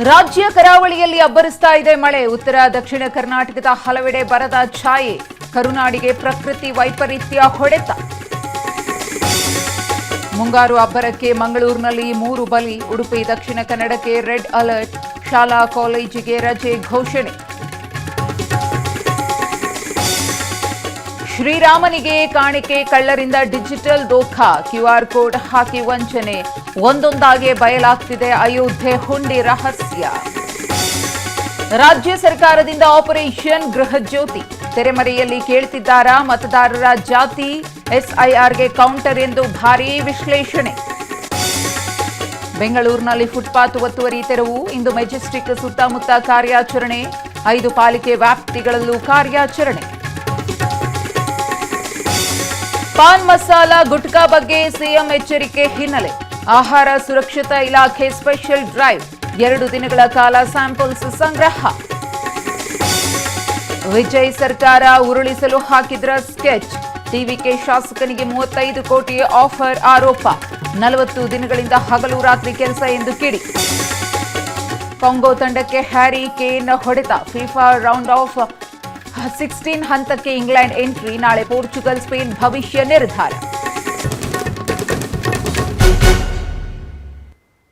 ರಾಜ್ಯ ಕರಾವಳಿಯಲ್ಲಿ ಅಬ್ಬರಿಸ್ತಾ ಇದೆ ಮಳೆ. ಉತ್ತರ ದಕ್ಷಿಣ ಕರ್ನಾಟಕದ ಹಲವೆಡೆ ಬರದ ಛಾಯೆ. ಕರುನಾಡಿಗೆ ಪ್ರಕೃತಿ ವೈಪರೀತ್ಯ ಹೊಡೆತ. ಮುಂಗಾರು ಅಬ್ಬರಕ್ಕೆ ಮಂಗಳೂರಿನಲ್ಲಿ 3 ಬಲಿ. ಉಡುಪಿ ದಕ್ಷಿಣ ಕನ್ನಡಕ್ಕೆ ರೆಡ್ ಅಲರ್ಟ್. ಶಾಲಾ ಕಾಲೇಜಿಗೆ ರಜೆ ಘೋಷಣೆ. ಶ್ರೀರಾಮನಿಗೆ ಕಾಣಿಕೆ ಕಳ್ಳರಿಂದ ಡಿಜಿಟಲ್ ದೋಖಾ. ಕ್ಯೂಆರ್ ಕೋಡ್ ಹಾಕಿ ವಂಚನೆ. ಒಂದೊಂದಾಗಿ ಬಯಲಾಗ್ತಿದೆ ಅಯೋಧ್ಯೆ ಹುಂಡಿ ರಹಸ್ಯ. ರಾಜ್ಯ ಸರ್ಕಾರದಿಂದ ಆಪರೇಷನ್ ಗೃಹಜ್ಯೋತಿ. ತೆರೆಮರೆಯಲ್ಲಿ ಕೇಳ್ತಿದ್ದಾರಾ ಮತದಾರರ ಜಾತಿ? ಎಸ್ಐಆರ್ಗೆ ಕೌಂಟರ್ ಎಂದು ಭಾರೀ ವಿಶ್ಲೇಷಣೆ. ಬೆಂಗಳೂರಿನಲ್ಲಿ ಫುಟ್ಪಾತ್ ಒತ್ತುವರಿ ತೆರವು. ಇಂದು ಮೆಜೆಸ್ಟಿಕ್ ಸುತ್ತಮುತ್ತ ಕಾರ್ಯಾಚರಣೆ. 5 ಪಾಲಿಕೆ ವ್ಯಾಪ್ತಿಗಳಲ್ಲೂ ಕಾರ್ಯಾಚರಣೆ. ಪಾನ್ ಮಸಾಲ ಗುಟ್ಕಾ ಬಗ್ಗೆ ಸಿಎಂ ಎಚ್ಚರಿಕೆ ಹಿನ್ನೆಲೆ. ಆಹಾರ ಸುರಕ್ಷತಾ ಇಲಾಖೆ ಸ್ಪೆಷಲ್ ಡ್ರೈವ್. 2 ದಿನಗಳ ಕಾಲ ಸ್ಯಾಂಪಲ್ಸ್ ಸಂಗ್ರಹ. ವಿಜಯ್ ಸರ್ಕಾರ ಉರುಳಿಸಲು ಹಾಕಿದ್ರ ಸ್ಕೆಚ್. ಟಿವಿಕೆ ಶಾಸಕನಿಗೆ 35 ಕೋಟಿ ಆಫರ್ ಆರೋಪ. 40 ದಿನಗಳಿಂದ ಹಗಲು ರಾತ್ರಿ ಕೆಲಸ ಎಂದು ಕಿಡಿ. ಕಾಂಗೋ ತಂಡಕ್ಕೆ ಹ್ಯಾರಿ ಕೇನ್ ಹೊಡೆತ. ಫಿಫಾ ರೌಂಡ್ ಆಫ್ 16 ಹಂತಕ್ಕೆ ಇಂಗ್ಲೆಂಡ್ ಎಂಟ್ರಿ. ನಾಳೆ ಪೋರ್ಚುಗಲ್ ಸ್ಪೇನ್ ಭವಿಷ್ಯ ನಿರ್ಧಾರ.